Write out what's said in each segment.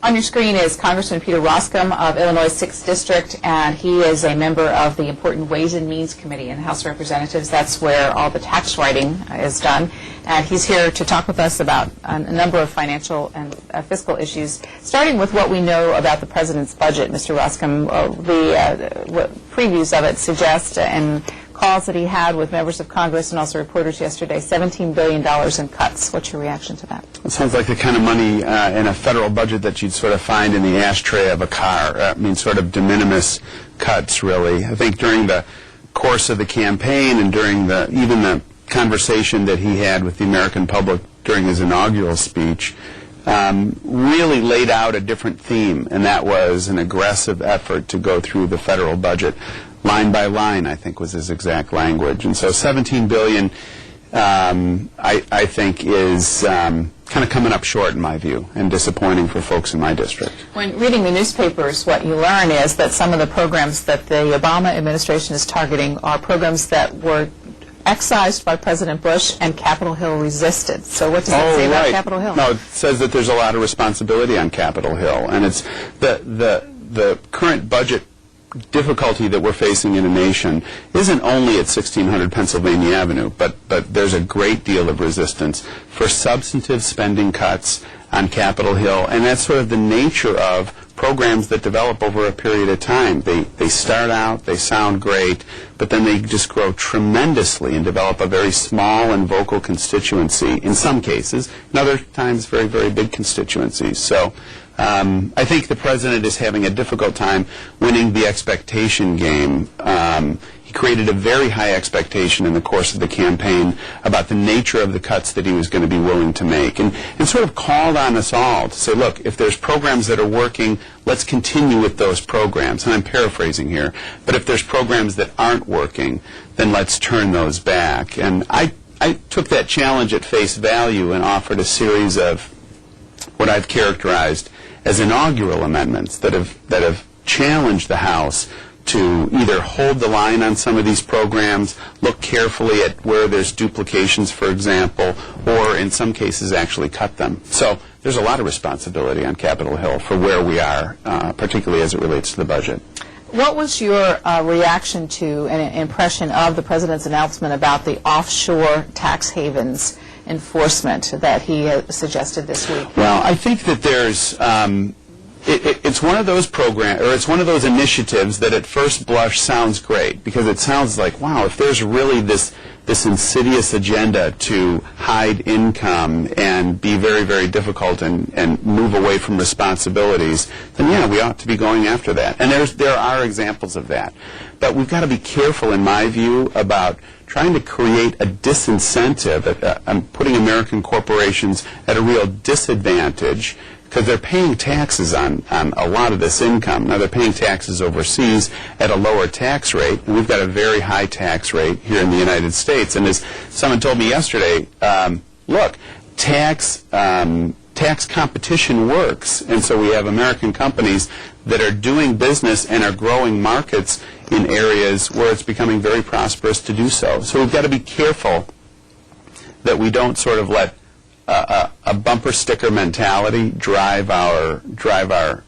On your screen is Congressman Peter Roskam of Illinois' 6th District, and he is a member of the important Ways and Means Committee in the House of Representatives. That's where all the tax writing is done. And he's here to talk with us about a number of financial and fiscal issues, starting with what we know about the President's budget. Mr. Roskam, the previews of it suggest, and calls that he had with members of Congress and also reporters yesterday, $17 billion in cuts. What's your reaction to that? It sounds like the kind of money in a federal budget that you'd sort of find in the ashtray of a car. I mean, sort of de minimis cuts, really. I think during the course of the campaign and during even the conversation that he had with the American public during his inaugural speech, really laid out a different theme, and that was an aggressive effort to go through the federal budget line by line, I think was his exact language. And so $17 billion, I think, is kind of coming up short in my view and disappointing for folks in my district. When reading the newspapers, what you learn is that some of the programs that the Obama administration is targeting are programs that were excised by President Bush and Capitol Hill resisted. So what does that say about Capitol Hill? No, it says that there's a lot of responsibility on Capitol Hill, and it's the current budget difficulty that we're facing in a nation isn't only at 1600 Pennsylvania Avenue, but there's a great deal of resistance for substantive spending cuts on Capitol Hill, and that's sort of the nature of programs that develop over a period of time. They start out, they sound great, but then they just grow tremendously and develop a very small and vocal constituency in some cases, in other times very, very big constituencies. So I think the President is having a difficult time winning the expectation game. He created a very high expectation in the course of the campaign about the nature of the cuts that he was going to be willing to make, and sort of called on us all to say, look, if there's programs that are working, let's continue with those programs. And I'm paraphrasing here, but if there's programs that aren't working, then let's turn those back. And I took that challenge at face value and offered a series of what I've characterized as inaugural amendments that have challenged the House to either hold the line on some of these programs, look carefully at where there's duplications, for example, or in some cases actually cut them. So there's a lot of responsibility on Capitol Hill for where we are, particularly as it relates to the budget. What was your reaction to an impression of the President's announcement about the offshore tax havens enforcement that he suggested this week? Well, I think that there's it's one of those programs, or it's one of those initiatives that at first blush sounds great, because it sounds like, wow, if there's really this insidious agenda to hide income and be very, very difficult and move away from responsibilities, then yeah, we ought to be going after that. And there are examples of that. But we've got to be careful, in my view, about trying to create a disincentive, putting American corporations at a real disadvantage, because they're paying taxes on a lot of this income. Now, they're paying taxes overseas at a lower tax rate, and we've got a very high tax rate here in the United States. And as someone told me yesterday, look, tax competition works, and so we have American companies that are doing business and are growing markets in areas where it's becoming very prosperous to do so. So we've got to be careful that we don't sort of let a bumper sticker mentality drive our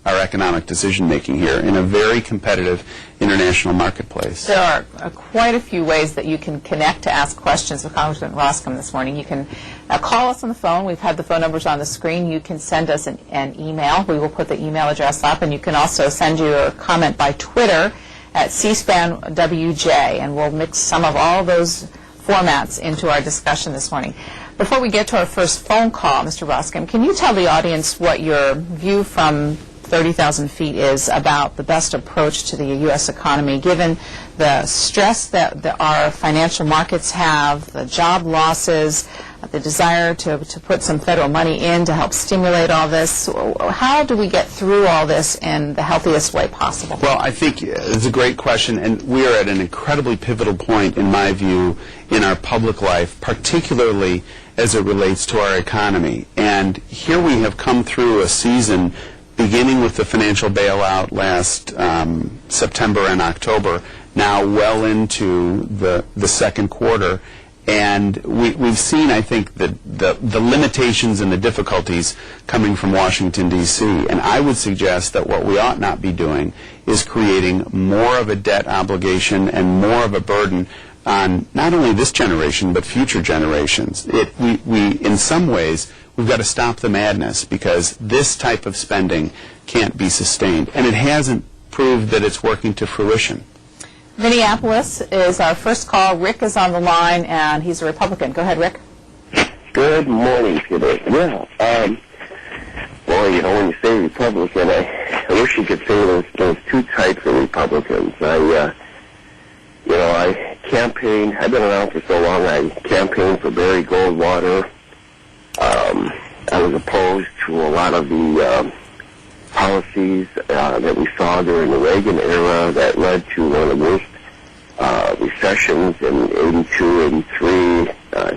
economic decision making here in a very competitive international marketplace. There are quite a few ways that you can connect to ask questions of Congressman Roskam this morning. You can call us on the phone. We've had the phone numbers on the screen. You can send us an email. We will put the email address up, and you can also send your comment by Twitter at C-SPAN WJ, and we'll mix some of all those formats into our discussion this morning. Before we get to our first phone call, Mr. Roskam, can you tell the audience what your view from 30,000 feet is about the best approach to the U.S. economy, given the stress that our financial markets have, the job losses, the desire to put some federal money in to help stimulate all this? How do we get through all this in the healthiest way possible? Well, I think it's a great question, and we are at an incredibly pivotal point, in my view, in our public life, particularly as it relates to our economy. And here we have come through a season beginning with the financial bailout last September and October, now well into the second quarter, And we've seen, I think, the limitations and the difficulties coming from Washington, D.C. And I would suggest that what we ought not be doing is creating more of a debt obligation and more of a burden on not only this generation, but future generations. In some ways, we've got to stop the madness, because this type of spending can't be sustained. And it hasn't proved that it's working to fruition. Minneapolis is our first call. Rick is on the line, and he's a Republican. Go ahead, Rick. Good morning, Peter. Well, boy, you know, when you say Republican, I wish you could say there's two types of Republicans. I campaigned. I've been around for so long. I campaigned for Barry Goldwater. I was opposed to a lot of the policies that we saw during the Reagan era that led to one of the worst recessions in 82, 83,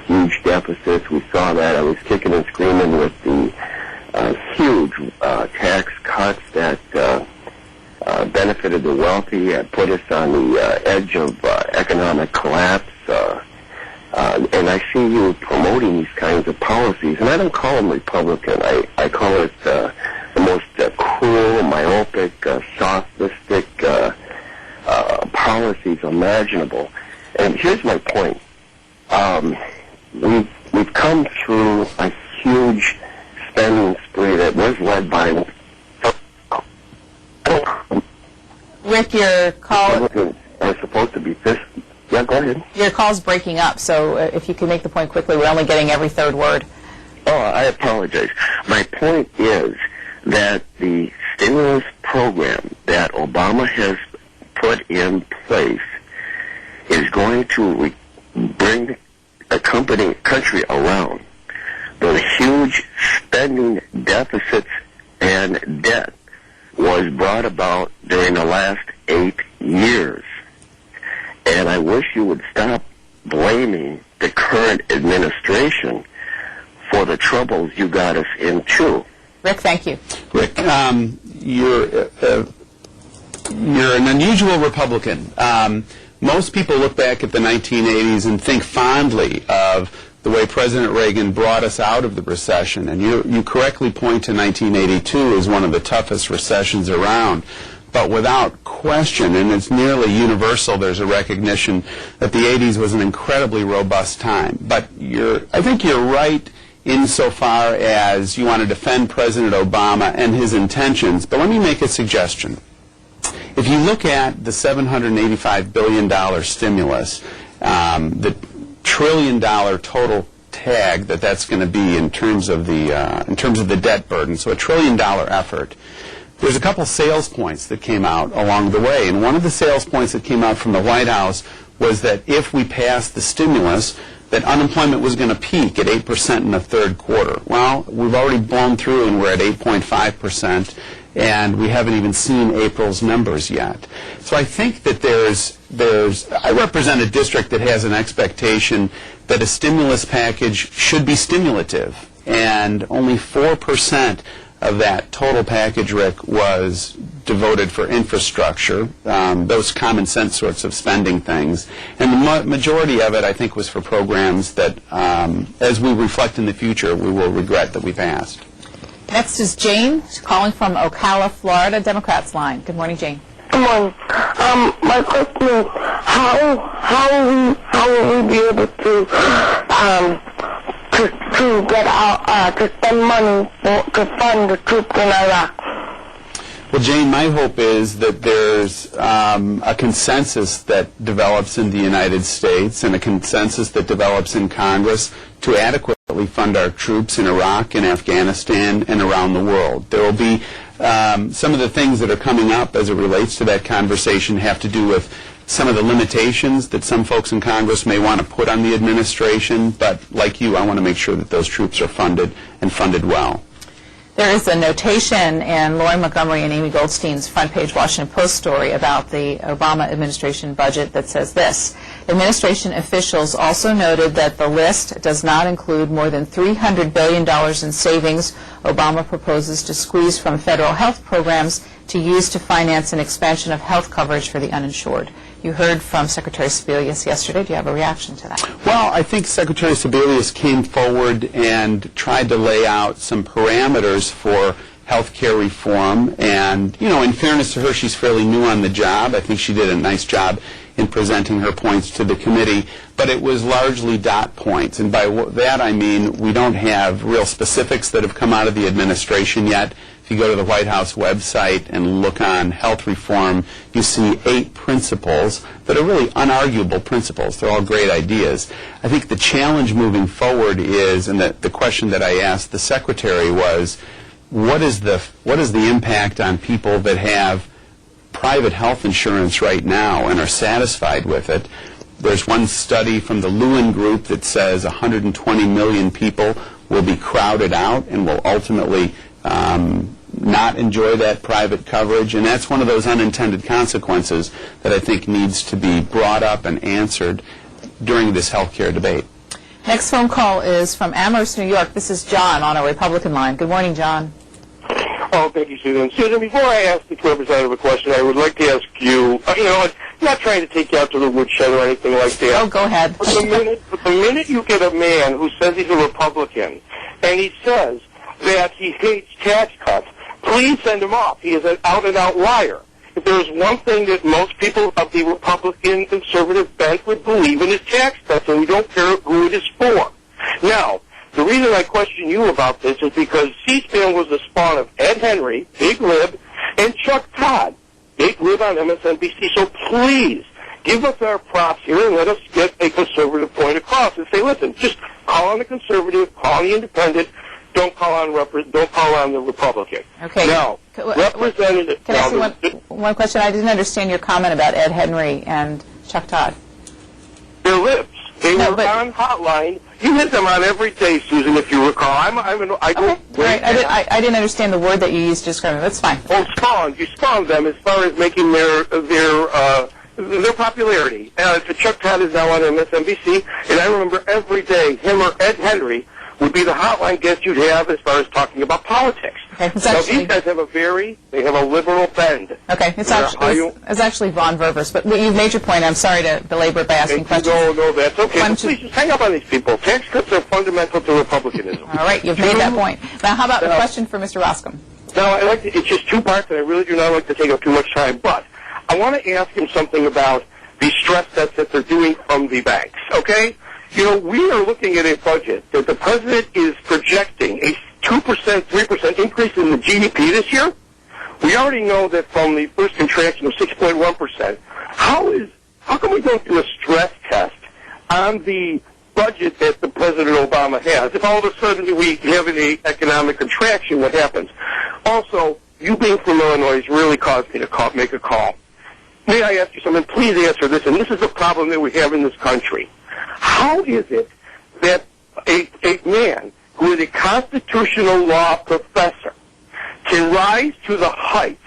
huge deficits. We saw that. I was kicking and screaming with the huge tax cuts that benefited the wealthy and put us on the edge of economic collapse. And I see you promoting these kinds of policies, and I don't call them Republican. I call it the most cruel, myopic, sophistic policies imaginable. And here's my point. We've come through a huge spending spree that was led by Rick, your call are supposed to be this. Yeah, go ahead. Your call's breaking up, so if you can make the point quickly, we're only getting every third word. Oh, I apologize. My point is that the stimulus program that Obama has put in place is going to bring a country around. The huge spending deficits and debt was brought about during the last 8 years. And I wish you would stop blaming the current administration for the troubles you got us into. Rick, thank you. Rick, you're an unusual Republican. Most people look back at the 1980s and think fondly of the way President Reagan brought us out of the recession. And you correctly point to 1982 as one of the toughest recessions around. But without question, and it's nearly universal, there's a recognition that the 80s was an incredibly robust time. But I think you're right insofar as you want to defend President Obama and his intentions. But let me make a suggestion. If you look at the $785 billion stimulus, the $1 trillion total tag that's going to be in terms of the debt burden, so $1 trillion effort, there's a couple sales points that came out along the way. And one of the sales points that came out from the White House was that if we passed the stimulus, that unemployment was going to peak at 8% in the third quarter. Well, we've already blown through and we're at 8.5%, and we haven't even seen April's numbers yet. So I think that I represent a district that has an expectation that a stimulus package should be stimulative, and only 4% of that total package, Rick, was devoted for infrastructure, those common sense sorts of spending things. And the majority of it, I think, was for programs that, as we reflect in the future, we will regret that we passed. Next is Jane, calling from Ocala, Florida, Democrats line. Good morning, Jane. Good morning. My question is, how will we be able to get out to spend money to fund the troops in Iraq? Well, Jane, my hope is that there's a consensus that develops in the United States and a consensus that develops in Congress to adequately fund our troops in Iraq and Afghanistan and around the world. There will be some of the things that are coming up as it relates to that conversation have to do with some of the limitations that some folks in Congress may want to put on the administration, but like you, I want to make sure that those troops are funded and funded well. There is a notation in Lauren Montgomery and Amy Goldstein's front page Washington Post story about the Obama administration budget that says this. Administration officials also noted that the list does not include more than $300 billion in savings Obama proposes to squeeze from federal health programs to use to finance an expansion of health coverage for the uninsured. You heard from Secretary Sebelius yesterday. Do you have a reaction to that? Well, I think Secretary Sebelius came forward and tried to lay out some parameters for health care reform. And, you know, in fairness to her, she's fairly new on the job. I think she did a nice job in presenting her points to the committee. But it was largely dot points. And by that I mean we don't have real specifics that have come out of the administration yet. If you go to the White House website and look on health reform, you see 8 principles that are really unarguable principles. They're all great ideas. I think the challenge moving forward is, and the question that I asked the Secretary was, what is the impact on people that have private health insurance right now and are satisfied with it? There's one study from the Lewin Group that says 120 million people will be crowded out and will ultimately not enjoy that private coverage, and that's one of those unintended consequences that I think needs to be brought up and answered during this health care debate. Next phone call is from Amherst, New York. This is John on a Republican line. Good morning, John. Oh, thank you, Susan. Susan, before I ask the representative a question, I would like to ask you, I'm not trying to take you out to the woodshed or anything like that. Oh, go ahead. But the minute you get a man who says he's a Republican, and he says that he hates tax cuts, please send him off. He is an out-and-out liar. If there's one thing that most people of the Republican conservative bent would believe in is tax cuts, and we don't care who it is for. Now, the reason I question you about this is because C-SPAN was the spawn of Ed Henry, Big Lib, and Chuck Todd, Big Lib on MSNBC. So please, give us our props here and let us get a conservative point across and say, listen, just call on the conservative, call on the independent, don't call on the Republican. Okay. Now, Representative... Can I ask you one question? I didn't understand your comment about Ed Henry and Chuck Todd. They're libs. They were on Hotline. You hit them on every day, Susan, if you recall. I didn't understand the word that you used to describe it. That's fine. Oh, spawned. You spawned them as far as making their popularity. Chuck Todd is now on MSNBC, and I remember every day him or Ed Henry would be the hotline guest you'd have as far as talking about politics. Okay, now, these guys have a liberal bend. Okay, it's actually Von Ververs, but you've made your point. I'm sorry to belabor it by asking questions. No, that's okay. Please just hang up on these people. Tax cuts are fundamental to republicanism. All right, you've made that point. Now, how about the question for Mr. Roskam? Now, it's just 2 parts, and I really do not like to take up too much time, but I want to ask him something about the stress tests that they're doing from the banks, okay? You know, we are looking at a budget that the president is projecting a 2%, 3% increase in the GDP this year. We already know that from the first contraction of 6.1%. How can we go through a stress test on the budget that the President Obama has? If all of a sudden we have an economic contraction, what happens? Also, you being from Illinois has really caused me to make a call. May I ask you something? Please answer this, and this is a problem that we have in this country. How is it that a man who is a constitutional law professor can rise to the heights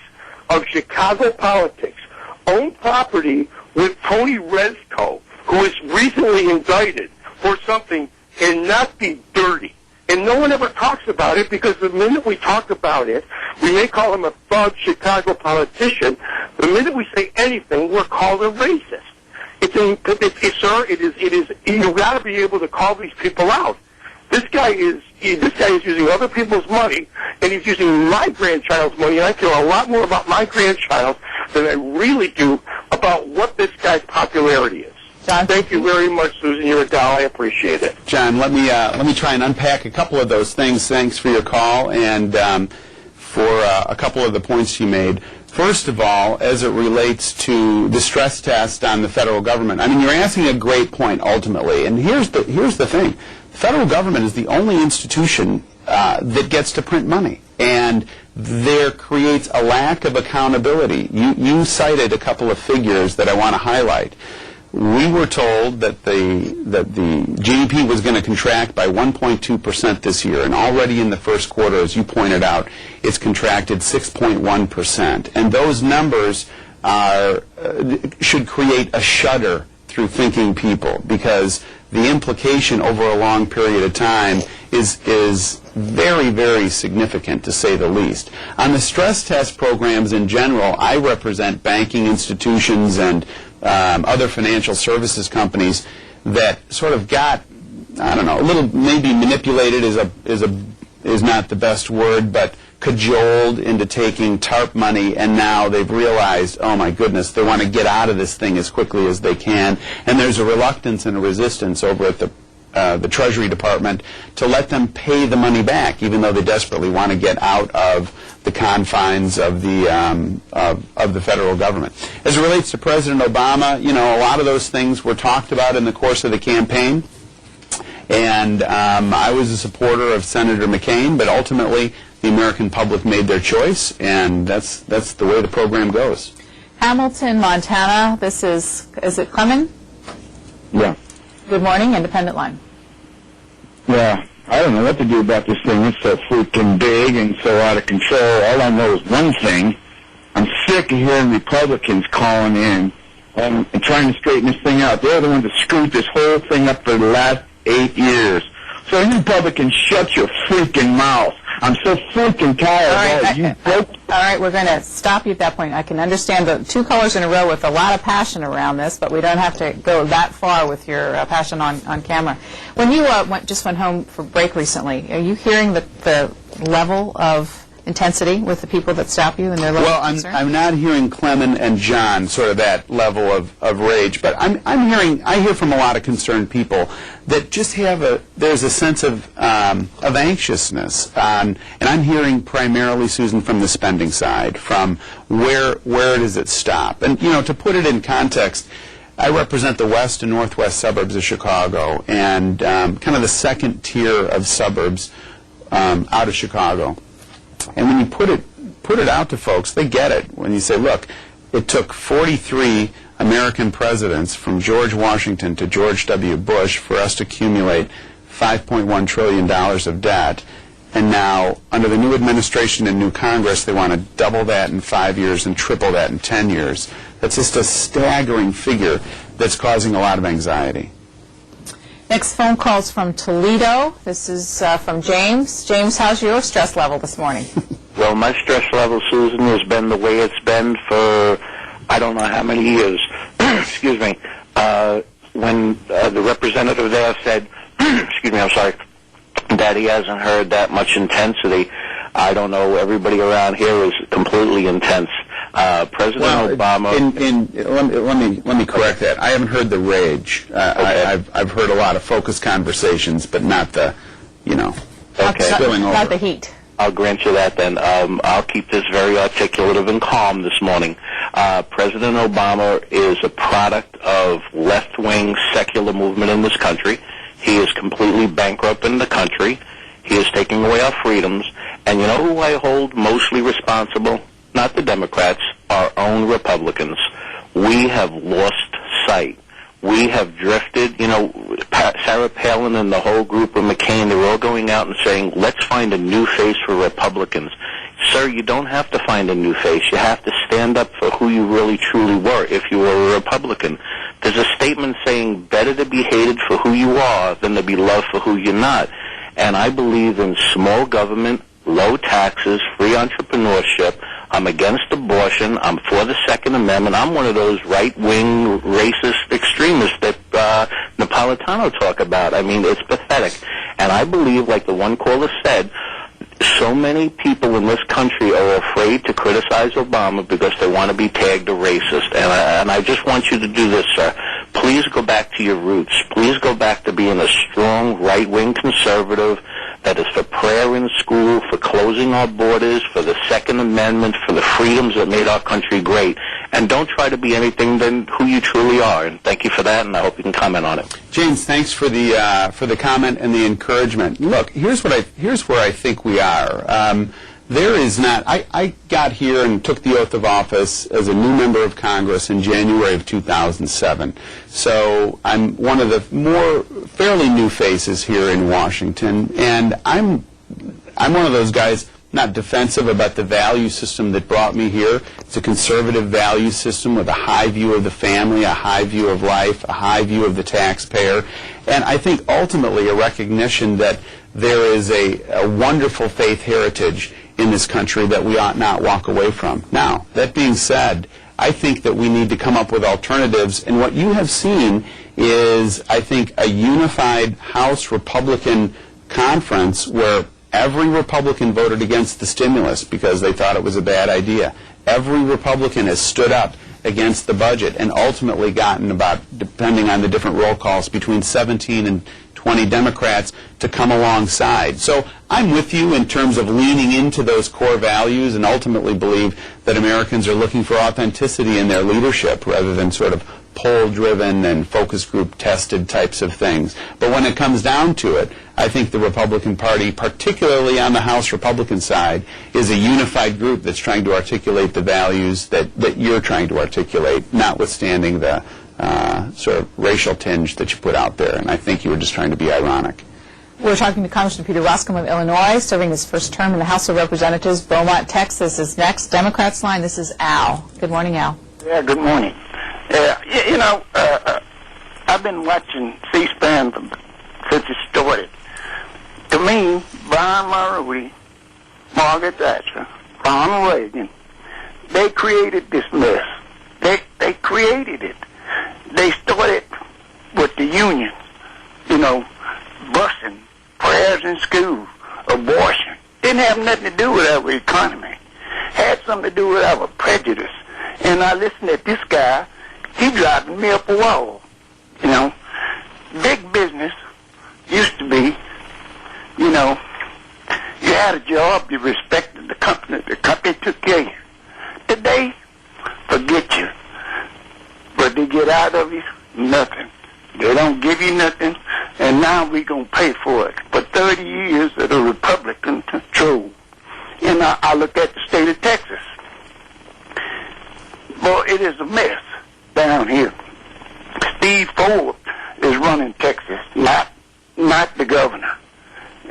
of Chicago politics, own property with Tony Rezko, who is recently indicted for something, and not be dirty? And no one ever talks about it, because the minute we talk about it, we may call him a thug Chicago politician. The minute we say anything, we're called a racist. You've got to be able to call these people out. This guy is using other people's money, and he's using my grandchild's money, and I care a lot more about my grandchild than I really do about what this guy's popularity is. John, thank you very much, Susan. You're a doll. I appreciate it. John, let me try and unpack a couple of those things. Thanks for your call and for a couple of the points you made. First of all, as it relates to the stress test on the federal government, I mean, you're asking a great point ultimately, and here's the thing. The federal government is the only institution that gets to print money, and there creates a lack of accountability. You cited a couple of figures that I want to highlight. We were told that the GDP was going to contract by 1.2% this year, and already in the first quarter, as you pointed out, it's contracted 6.1%. And those numbers should create a shudder through thinking people, because the implication over a long period of time is very, very significant, to say the least. On the stress test programs in general, I represent banking institutions and other financial services companies that sort of got, I don't know, a little maybe manipulated is not the best word, but cajoled into taking TARP money, and now they've realized, oh my goodness, they want to get out of this thing as quickly as they can, and there's a reluctance and a resistance over at the Treasury Department to let them pay the money back, even though they desperately want to get out of the confines of the federal government. As it relates to President Obama, you know, a lot of those things were talked about in the course of the campaign, and I was a supporter of Senator McCain, but ultimately the American public made their choice, and that's the way the program goes. Hamilton, Montana, this is it Clemen? Yeah. Good morning, Independent Line. Yeah. I don't know what to do about this thing. It's so freaking big and so out of control. All I know is one thing. I'm sick of hearing Republicans calling in and trying to straighten this thing out. They're the ones that screwed this whole thing up for the last 8 years. So you Republicans, shut your freaking mouth. I'm so freaking tired of you. All right, we're going to stop you at that point. I can understand the two callers in a row with a lot of passion around this, but we don't have to go that far with your passion on camera. When you just went home for break recently, are you hearing the level of intensity with the people that stop you and their level of concern? I'm not hearing Clemen and John sort of that level of rage, but I hear from a lot of concerned people that just there's a sense of anxiousness, and I'm hearing primarily, Susan, from the spending side, from where does it stop? And you know, to put it in context, I represent the west and northwest suburbs of Chicago, and kind of the second tier of suburbs out of Chicago. And when you put it out to folks, they get it. When you say, look, it took 43 American presidents from George Washington to George W. Bush for us to accumulate $5.1 trillion of debt, and now under the new administration and new Congress, they want to double that in 5 years and triple that in 10 years. That's just a staggering figure that's causing a lot of anxiety. Next phone call's from Toledo. This is from James. James, how's your stress level this morning? Well, my stress level, Susan, has been the way it's been for I don't know how many years. Excuse me. When the representative there said, excuse me, I'm sorry, that he hasn't heard that much intensity, I don't know. Everybody around here is completely intense. President Obama. Let me correct that. I haven't heard the rage. Okay. I've heard a lot of focused conversations, but not the, spilling over. Not the heat. I'll grant you that then. I'll keep this very articulative and calm this morning. President Obama is a product of left-wing secular movement in this country. He is completely bankrupting the country. He is taking away our freedoms. And you know who I hold mostly responsible? Not the Democrats, our own Republicans. We have lost sight. We have drifted. You know, Sarah Palin and the whole group of McCain, they were all going out and saying, let's find a new face for Republicans. Sir, you don't have to find a new face. You have to stand up for who you really truly were if you were a Republican. There's a statement saying, better to be hated for who you are than to be loved for who you're not. And I believe in small government, low taxes, free entrepreneurship. I'm against abortion. I'm for the Second Amendment. I'm one of those right-wing racist extremists that Napolitano talk about. I mean, it's pathetic. And I believe, like the one caller said, so many people in this country are afraid to criticize Obama because they want to be tagged a racist. And I just want you to do this, sir. Please go back to your roots. Please go back to being a strong right-wing conservative that is for prayer in school, for closing our borders, for the Second Amendment, for the freedoms that made our country great. And don't try to be anything than who you truly are. And thank you for that, and I hope you can comment on it. James, thanks for the comment and the encouragement. Look, here's where I think we are. There is not. I got here and took the oath of office as a new member of Congress in January of 2007. So I'm one of the more fairly new faces here in Washington, and I'm one of those guys not defensive about the value system that brought me here. It's a conservative value system with a high view of the family, a high view of life, a high view of the taxpayer, and I think ultimately a recognition that there is a wonderful faith heritage in this country that we ought not walk away from. Now, that being said, I think that we need to come up with alternatives. And what you have seen is, I think, a unified House Republican conference where every Republican voted against the stimulus because they thought it was a bad idea. Every Republican has stood up against the budget and ultimately gotten about, depending on the different roll calls, between 17 and 20 Democrats to come alongside. So I'm with you in terms of leaning into those core values and ultimately believe that Americans are looking for authenticity in their leadership rather than sort of poll-driven and focus group-tested types of things. But when it comes down to it, I think the Republican Party, particularly on the House Republican side, is a unified group that's trying to articulate the values that you're trying to articulate, notwithstanding the sort of racial tinge that you put out there. And I think you were just trying to be ironic. We're talking to Congressman Peter Roskam of Illinois, serving his first term in the House of Representatives. Beaumont, Texas is next. Democrats line, this is Al. Good morning, Al. Yeah, good morning. I've been watching C-SPAN since it started. To me, Brian Mulroney, Margaret Thatcher, Ronald Reagan, they created this mess. They created it. They started with the unions, busing, prayers in school, abortion. Didn't have nothing to do with our economy. Had something to do with our prejudice. And I listened to this guy, he driving me up a wall. Big business used to be, you had a job, you respected the company took care of you. Today, forget you. What they get out of you? Nothing. They don't give you nothing, and now we're going to pay for it. For 30 years of the Republican control. And I look at the state of Texas. Well, it is a mess down here. Steve Ford is running Texas, not the governor.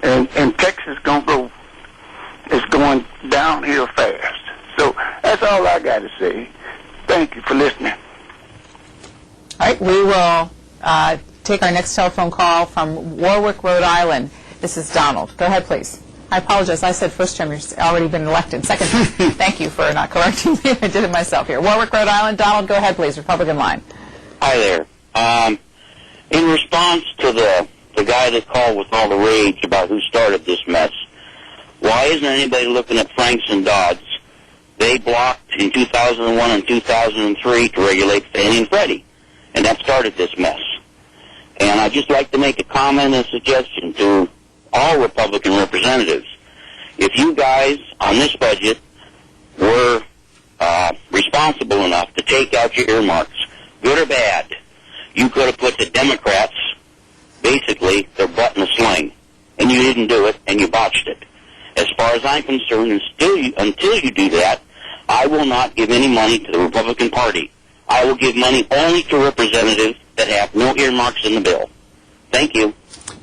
And Texas is going downhill fast. So that's all I got to say. Thank you for listening. All right, we will take our next telephone call from Warwick, Rhode Island. This is Donald. Go ahead, please. I apologize. I said first term. You've already been elected. Second term. Thank you for not correcting me. I did it myself here. Warwick, Rhode Island. Donald, go ahead, please. Republican line. Hi there. In response to the guy that called with all the rage about who started this mess, why isn't anybody looking at Franks and Dodds? They blocked in 2001 and 2003 to regulate Fannie and Freddie, and that started this mess. And I'd just like to make a comment and suggestion to all Republican representatives. If you guys on this budget were responsible enough to take out your earmarks, good or bad, you could have put the Democrats, basically, their butt in a sling. And you didn't do it, and you botched it. As far as I'm concerned, until you do that, I will not give any money to the Republican Party. I will give money only to representatives that have no earmarks in the bill. Thank you.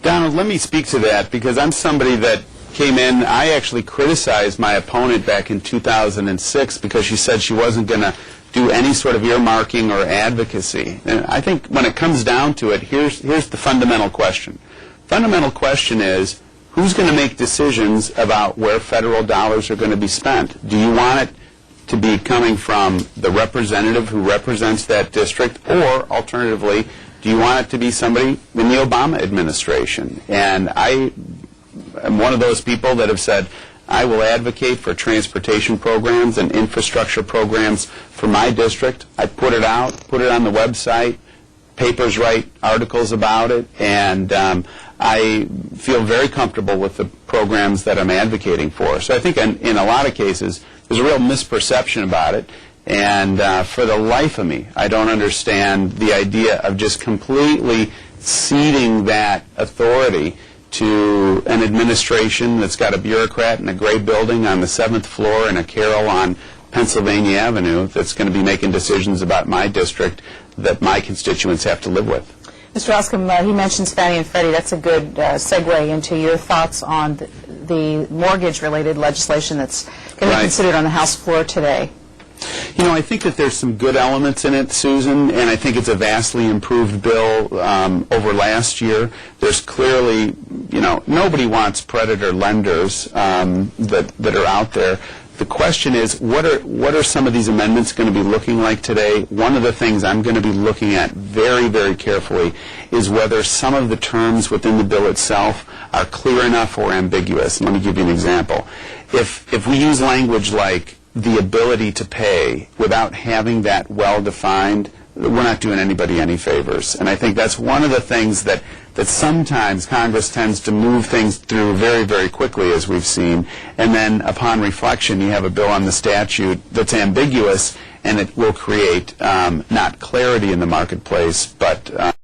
Donald, let me speak to that because I'm somebody that came in. I actually criticized my opponent back in 2006 because she said she wasn't going to do any sort of earmarking or advocacy. And I think when it comes down to it, here's the fundamental question. Fundamental question is, who's going to make decisions about where federal dollars are going to be spent? Do you want it to be coming from the representative who represents that district, or alternatively, do you want it to be somebody in the Obama administration? And I am one of those people that have said, I will advocate for transportation programs and infrastructure programs for my district. I put it out, put it on the website, papers write articles about it, and I feel very comfortable with the programs that I'm advocating for. So I think in a lot of cases, there's a real misperception about it, and for the life of me, I don't understand the idea of just completely ceding that authority to an administration that's got a bureaucrat in a gray building on the 7th floor in a carrel on Pennsylvania Avenue that's going to be making decisions about my district that my constituents have to live with. Mr. Roskam, he mentions Fannie and Freddie. That's a good segue into your thoughts on the mortgage-related legislation that's going to be considered on the House floor today. You know, I think that there's some good elements in it, Susan, and I think it's a vastly improved bill over last year. There's clearly, nobody wants predator lenders that are out there. the question is, what are some of these amendments going to be looking like today? One of the things I'm going to be looking at very, very carefully is whether some of the terms within the bill itself are clear enough or ambiguous. Let me give you an example. If we use language like the ability to pay without having that well defined, we're not doing anybody any favors. And I think that's one of the things that sometimes Congress tends to move things through very, very quickly, as we've seen, and then upon reflection you have a bill on the statute that's ambiguous, and it will create not clarity in the marketplace, but